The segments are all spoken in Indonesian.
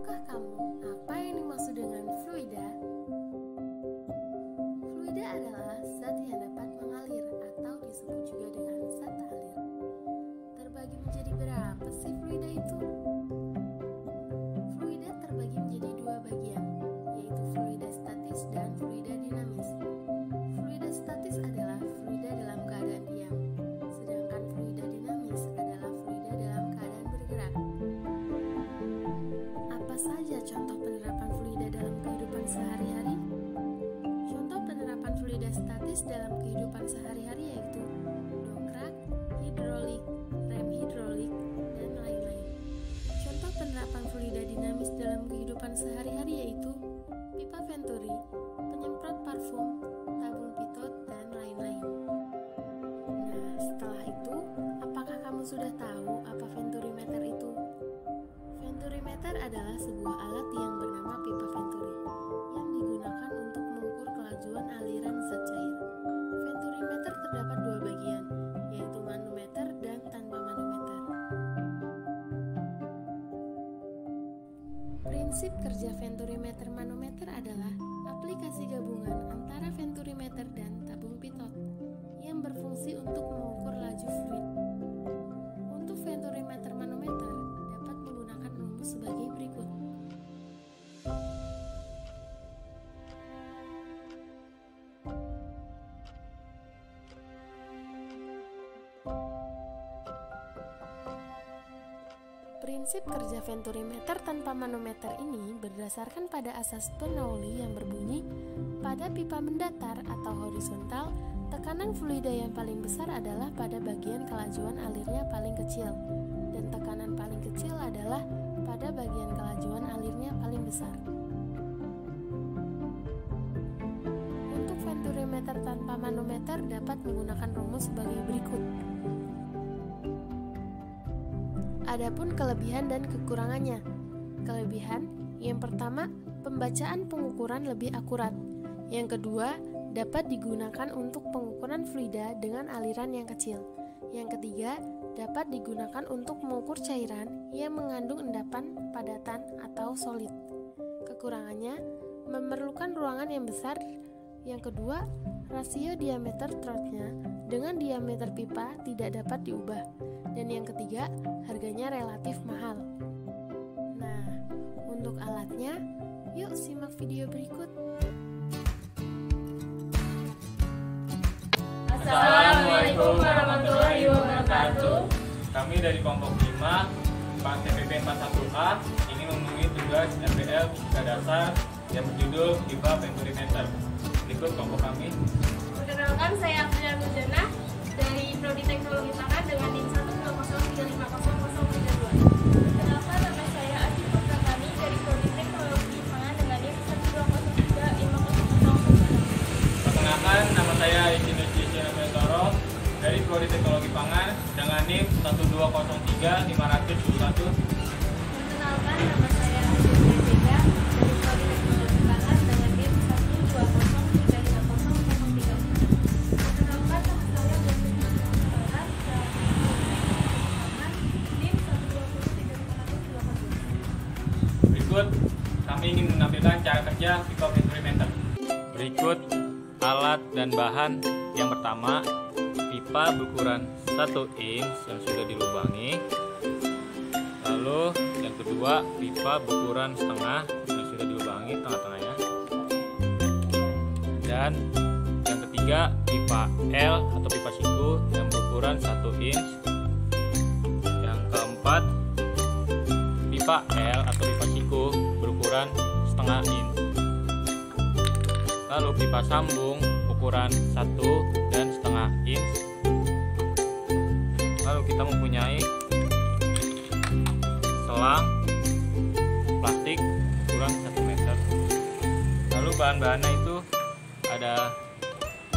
Tahukah kamu apa yang dimaksud dengan fluida? Fluida adalah zat yang dapat mengalir atau disebut juga dengan zat alir. Terbagi menjadi berapa sih fluida itu? Fluida terbagi menjadi dua bagian, yaitu fluida statis dan fluida dinamis. Fluida statis adalah fluida dalam keadaan diam, sedangkan fluida dinamis adalah fluida dalam keadaan bergerak. Apa saja contoh penerapan fluida dalam kehidupan sehari-hari? Contoh penerapan fluida statis dalam kehidupan sehari-hari yaitu dongkrak, hidrolik, rem hidrolik, dan lain-lain. Contoh penerapan fluida dinamis dalam kehidupan sehari-hari yaitu pipa venturi, penyemprot parfum, tabung pitot, dan lain-lain. Nah, setelah itu, apakah kamu sudah tahu apa venturimeter itu? Venturimeter adalah sebuah alat yang bernama pipa venturi yang digunakan untuk mengukur kelajuan aliran zat cair. Venturimeter terdapat dua bagian, yaitu manometer dan tanpa manometer. Prinsip kerja venturimeter manometer adalah aplikasi gabungan antara venturimeter dan tabung pitot yang berfungsi untuk mengukur laju fluid. Untuk venturimeter manometer dapat menggunakan rumus sebagai berikut. Prinsip kerja venturimeter tanpa manometer ini berdasarkan pada asas Bernoulli yang berbunyi, pada pipa mendatar atau horizontal, tekanan fluida yang paling besar adalah pada bagian kelajuan alirnya paling kecil, dan tekanan paling kecil adalah pada bagian kelajuan alirnya paling besar. Untuk venturimeter tanpa manometer dapat menggunakan rumus sebagai berikut. Adapun kelebihan dan kekurangannya. Kelebihan, yang pertama, pembacaan pengukuran lebih akurat. Yang kedua, dapat digunakan untuk pengukuran fluida dengan aliran yang kecil. Yang ketiga, dapat digunakan untuk mengukur cairan yang mengandung endapan, padatan, atau solid. Kekurangannya, memerlukan ruangan yang besar. Yang kedua, rasio diameter throat-nya dengan diameter pipa tidak dapat diubah. Dan yang ketiga, harganya relatif mahal. Nah, untuk alatnya, yuk simak video berikut. Assalamualaikum warahmatullahi wabarakatuh. Kami dari kelompok 5, Pak TPP 41A, ingin memenuhi tugas RPL Fisika Dasar yang berjudul pipa venturimeter. Berikut kelompok kami. Perkenalkan, saya Abdullah Nurjana dari Prodi Teknologi Pangan dengan NIM 120350032. Perkenalkan, nama saya Asyifa Pratani dari Prodi Teknologi Pangan dengan NIM 1203500. Perkenalkan, nama saya Insinyur Cisina Mentoro dari Prodi Teknologi Pangan dengan NIM 1203521. Perkenalkan, nama saya Asyifa Jega dari Prodi Teknologi Pangan dengan NIM 120350003. Perkenalkan, nama saya David Nurjana NIM 1203500. Berikut, kami ingin menampilkan cara kerja pipa venturimeter. Berikut alat dan bahan. Yang pertama, pipa berukuran 1 inch yang sudah dilubangi. Lalu yang kedua, pipa berukuran setengah yang sudah dilubangi tengah-tengahnya. Dan yang ketiga, pipa L atau pipa siku yang berukuran 1 inch. Yang keempat, pipa L atau pipa siku berukuran setengah inch. Lalu pipa sambung ukuran 1 dan setengah inch. Lalu kita mempunyai selang plastik ukuran 1 meter. Lalu bahan-bahannya itu ada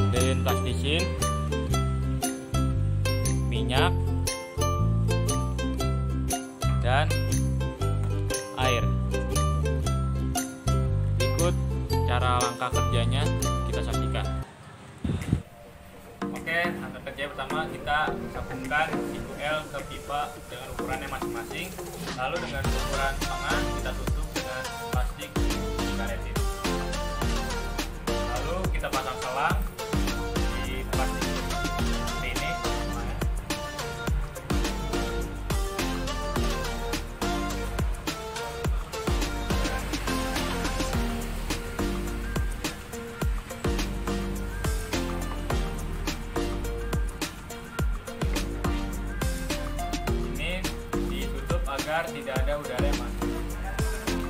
den plastisin, minyak, dan air. Ikut cara langkah kerjanya kita saksikan. Oke, langkah kerja pertama kita sambungkan siku L ke pipa dengan ukurannya masing-masing. Lalu dengan ukuran setengah kita tutup karetin. Lalu kita pasang selang di plastik seperti ini. Ini ditutup agar tidak ada udara yang masuk.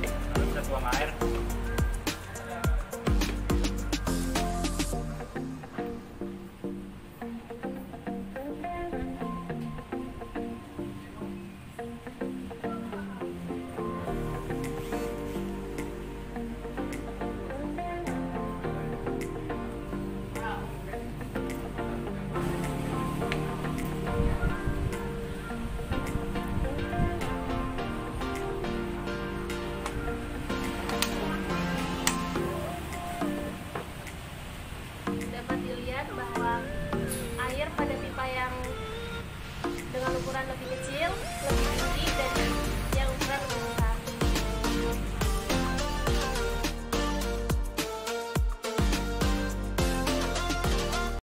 Lalu kita tuang air.